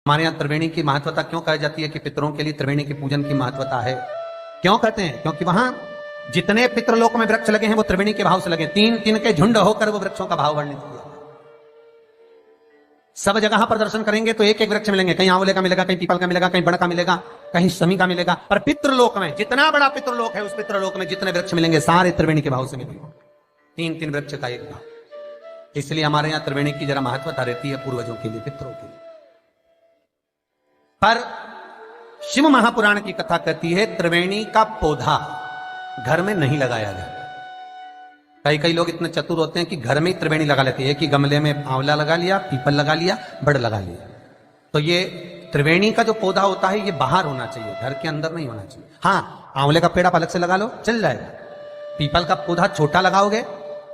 हमारे यहाँ त्रिवेणी की महत्वता क्यों कही जाती है कि पितरों के लिए त्रिवेणी के पूजन की महत्वता है? क्यों कहते हैं? क्योंकि वहां जितने पितृलोक में वृक्ष लगे हैं वो त्रिवेणी के भाव से लगे, तीन तीन के झुंड होकर वो वृक्षों का भाव वर्णित किया। सब जगह पर दर्शन करेंगे तो एक एक वृक्ष मिलेंगे, कहीं आंवले का मिलेगा, कहीं पीपल का मिलेगा, कहीं बड़ का मिलेगा, कहीं शमी का मिलेगा। पर पितृलोक में जितना बड़ा पितृलोक है उस पितृलोक में जितने वृक्ष मिलेंगे सारे त्रिवेणी के भाव से मिलेंगे, तीन तीन वृक्ष का एक भाव। इसलिए हमारे यहाँ त्रिवेणी की जरा महत्वता रहती है पूर्वजों के लिए, पितरों के लिए। पर शिव महापुराण की कथा कहती है त्रिवेणी का पौधा घर में नहीं लगाया जाता। कई कई लोग इतने चतुर होते हैं कि घर में ही त्रिवेणी लगा लेते हैं, एक ही गमले में आंवला लगा लिया, पीपल लगा लिया, बड़ लगा लिया। तो ये त्रिवेणी का जो पौधा होता है ये बाहर होना चाहिए, घर के अंदर नहीं होना चाहिए। हाँ, आंवले का पेड़ आप अलग से लगा लो, चल जाएगा। पीपल का पौधा छोटा लगाओगे,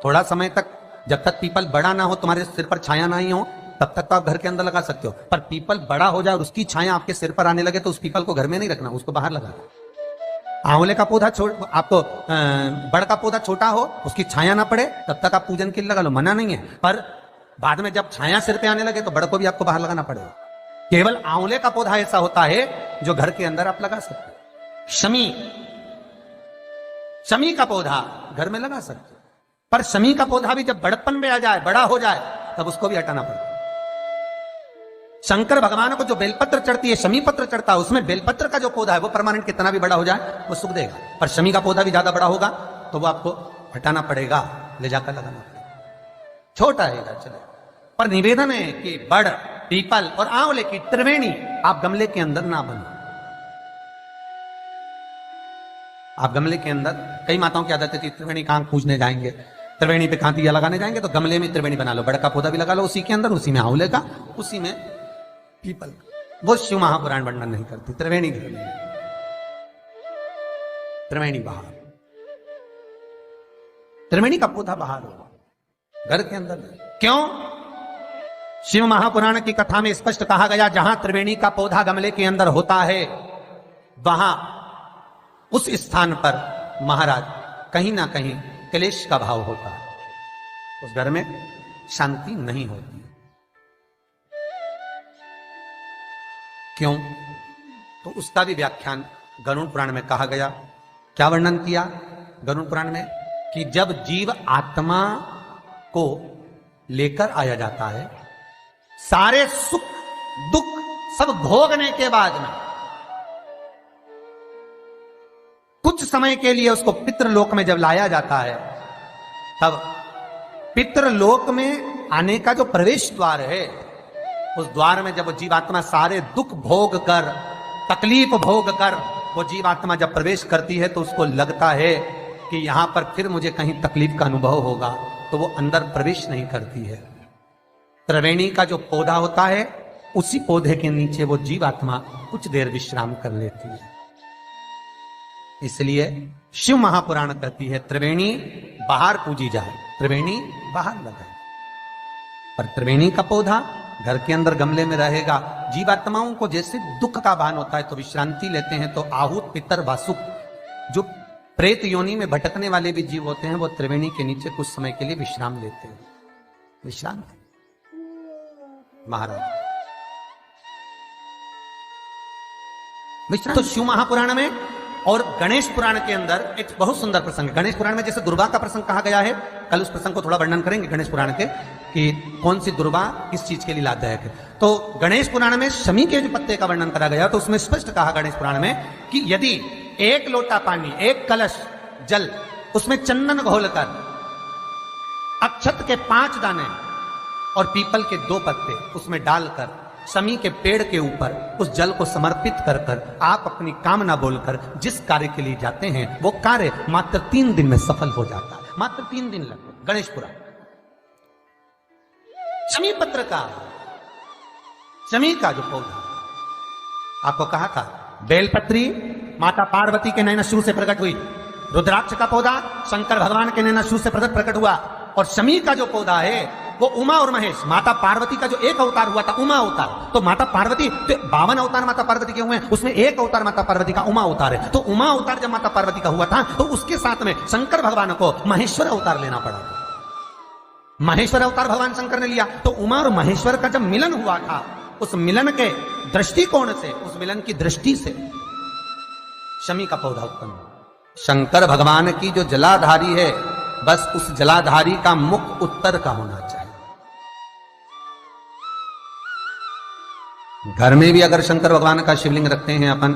थोड़ा समय तक, जब तक पीपल बड़ा ना हो, तुम्हारे सिर पर छाया नहीं हो, तब तक तो आप घर के अंदर लगा सकते हो। पर पीपल बड़ा हो जाए और उसकी छाया आपके सिर पर आने लगे तो उस पीपल को घर में नहीं रखना, उसको बाहर लगा। आंवले का पौधा आपको बड़ का पौधा छोटा हो, उसकी छाया ना पड़े, तब तक आप पूजन के लिए लगा लो, मना नहीं है। पर बाद में जब छाया सिर पे आने लगे तो बड़ को भी आपको बाहर लगाना पड़ेगा। केवल आंवले का पौधा ऐसा होता है जो घर के अंदर आप लगा सकते हो। शमी का पौधा घर में लगा सकते हो, पर शमी का पौधा भी जब बड़पन में आ जाए, बड़ा हो जाए, तब उसको भी हटाना पड़ता है। शंकर भगवान को जो बेलपत्र चढ़ती है, शमी पत्र चढ़ता है, उसमें बेलपत्र का जो पौधा है वो परमानेंट कितना भी बड़ा हो जाए वो सुख देगा। पर शमी का पौधा भी ज्यादा बड़ा होगा तो वो आपको हटाना पड़ेगा, ले जाकर लगाना पड़ेगा। छोटा है चले, पर निवेदन है कि बड़, पीपल और आंवले की त्रिवेणी आप गमले के अंदर ना बनो। आप गमले के अंदर, कई माताओं की आदत है त्रिवेणी कहां पूजने जाएंगे, त्रिवेणी पे कहां दिया लगाने जाएंगे, तो गमले में त्रिवेणी बना लो, बड़ का पौधा भी लगा लो उसी के अंदर, उसी में आंवले का, उसी में पीपल। वो शिव महापुराण वर्णन नहीं करती। त्रिवेणी घर में, त्रिवेणी बाहर, त्रिवेणी का पौधा बाहर हो, घर के अंदर नहीं। क्यों? शिव महापुराण की कथा में स्पष्ट कहा गया जहां त्रिवेणी का पौधा गमले के अंदर होता है वहां उस स्थान पर महाराज कहीं ना कहीं क्लेश का भाव होता है, उस घर में शांति नहीं होती। क्यों? तो उसका भी व्याख्यान गरुड़ पुराण में कहा गया। क्या वर्णन किया गरुड़ पुराण में? कि जब जीव आत्मा को लेकर आया जाता है, सारे सुख दुख सब भोगने के बाद में कुछ समय के लिए उसको पितृलोक में जब लाया जाता है, तब पितृलोक में आने का जो प्रवेश द्वार है, उस द्वार में जब वो जीवात्मा सारे दुख भोग कर, तकलीफ भोग कर वो जीवात्मा जब प्रवेश करती है तो उसको लगता है कि यहां पर फिर मुझे कहीं तकलीफ का अनुभव होगा, तो वो अंदर प्रवेश नहीं करती है। त्रिवेणी का जो पौधा होता है उसी पौधे के नीचे वो जीवात्मा कुछ देर विश्राम कर लेती है। इसलिए शिव महापुराण कहती है त्रिवेणी बाहर पूजी जाए, त्रिवेणी बाहर लगाए। पर त्रिवेणी का पौधा घर के अंदर गमले में रहेगा। जीवात्माओं को जैसे दुख का भान होता है तो विश्रांति लेते हैं, तो आहूत पितर वासुक जो प्रेत योनि में भटकने वाले भी जीव होते हैं वो त्रिवेणी के नीचे कुछ समय के लिए विश्राम लेते हैं। विश्राम महाराज विश्राम। तो शिव महापुराण में और गणेश पुराण के अंदर एक बहुत सुंदर प्रसंग है। गणेश पुराण में जैसे दुर्वा का प्रसंग कहा गया है, कल उस प्रसंग को थोड़ा वर्णन करेंगे गणेश पुराण के, कि कौन सी दुर्वा किस चीज के लिए लाभदायक है। तो गणेश पुराण में शमी के जो पत्ते का वर्णन करा गया तो उसमें स्पष्ट कहा गणेश पुराण में कि यदि एक लोटा पानी, एक कलश जल, उसमें चंदन घोलकर, अक्षत के 5 दाने और पीपल के 2 पत्ते उसमें डालकर शमी के पेड़ के ऊपर उस जल को समर्पित कर कर आप अपनी कामना बोलकर जिस कार्य के लिए जाते हैं वो कार्य मात्र 3 दिन में सफल हो जाता है। मात्र 3 दिन लगते। गणेशपुरा शमी पत्र का, शमी का जो पौधा आपको कहा था, बेलपत्री माता पार्वती के नैनशूल से प्रकट हुई, रुद्राक्ष का पौधा शंकर भगवान के नैनशूल से प्रकट हुआ, और शमी का जो पौधा है वो उमा और महेश, माता पार्वती का जो एक अवतार हुआ था उमा अवतार। तो माता पार्वती, तो 52 अवतार माता पार्वती के हुए हैं, उसमें एक अवतार माता पार्वती का उमा अवतार है। तो उमा अवतार जब माता पार्वती का हुआ था तो उसके साथ में शंकर भगवान को महेश्वर अवतार लेना पड़ा। महेश्वर अवतार भगवान शंकर ने लिया। तो उमा और महेश्वर का जब मिलन हुआ था उस मिलन के दृष्टिकोण से, उस मिलन की दृष्टि से शमी का पौधा उत्पन्न हुआ। शंकर भगवान की जो जलाधारी है, बस उस जलाधारी का मुख उत्तर का होना चाहिए। घर में भी अगर शंकर भगवान का शिवलिंग रखते हैं अपन,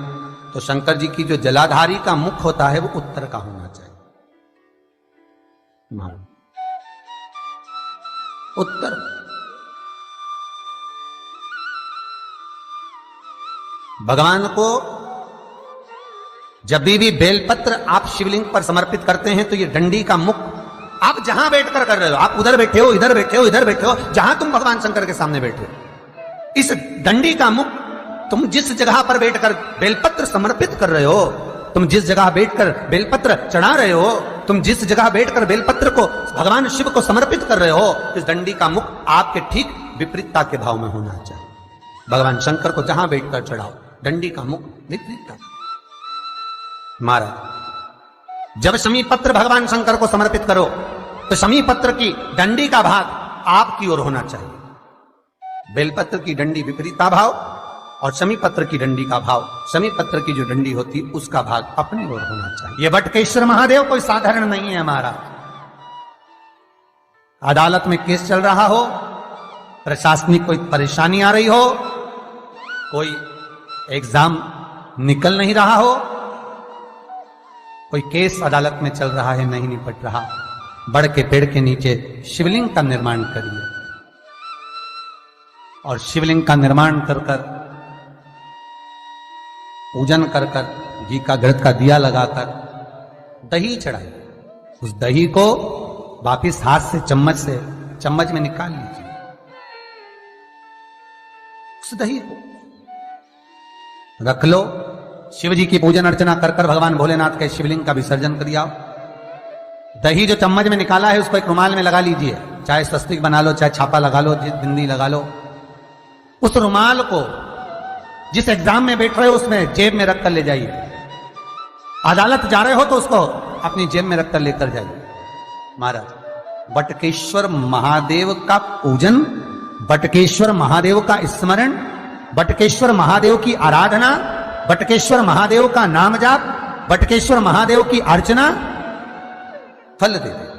तो शंकर जी की जो जलाधारी का मुख होता है वो उत्तर का होना चाहिए। उत्तर। भगवान को जब भी बेलपत्र आप शिवलिंग पर समर्पित करते हैं तो ये डंडी का मुख आप जहां बैठकर कर रहे हो, आप उधर बैठे हो, इधर बैठे हो, इधर बैठे हो, जहां तुम भगवान शंकर के सामने बैठे हो, इस डंडी का मुख तुम जिस जगह पर बैठकर बेलपत्र समर्पित कर रहे हो, तुम जिस जगह बैठकर बेलपत्र चढ़ा रहे हो, तुम जिस जगह बैठकर बेलपत्र को भगवान शिव को समर्पित कर रहे हो, इस डंडी का मुख आपके ठीक विपरीतता के भाव में होना चाहिए। भगवान शंकर को जहां बैठकर चढ़ाओ, डंडी का मुख विपरीतता। महाराज, जब शमी पत्र भगवान शंकर को समर्पित करो तो शमी पत्र की डंडी का भाग आपकी ओर होना चाहिए। बेलपत्र की डंडी विपरीता भाव और शमी पत्र की डंडी का भाव, शमी पत्र की जो डंडी होती उसका भाग अपनी ओर होना चाहिए। ये बटकेश्वर महादेव कोई साधारण नहीं है। हमारा अदालत में केस चल रहा हो, प्रशासनिक कोई परेशानी आ रही हो, कोई एग्जाम निकल नहीं रहा हो, कोई केस अदालत में चल रहा है, नहीं निपट रहा, बड़ के पेड़ के नीचे शिवलिंग का निर्माण करिए और शिवलिंग का निर्माण कर कर, पूजन कर कर, घी का घृत का दिया लगाकर दही चढ़ाइए। उस दही को वापिस हाथ से चम्मच में निकाल लीजिए। उस दही को रख लो, शिव जी की पूजन अर्चना कर कर भगवान भोलेनाथ के शिवलिंग का विसर्जन कर दिया। दही जो चम्मच में निकाला है उसको एक रुमाल में लगा लीजिए, चाहे स्वस्तिक बना लो, चाहे छापा लगा लो, बिंदी लगा लो। उस रुमाल को जिस एग्जाम में बैठ रहे हो उसमें जेब में रखकर ले जाइए। अदालत जा रहे हो तो उसको अपनी जेब में रखकर लेकर जाइए। महाराज, बटकेश्वर महादेव का पूजन, बटकेश्वर महादेव का स्मरण, बटकेश्वर महादेव की आराधना, बटकेश्वर महादेव का नाम जाप, बटकेश्वर महादेव की अर्चना फल देते।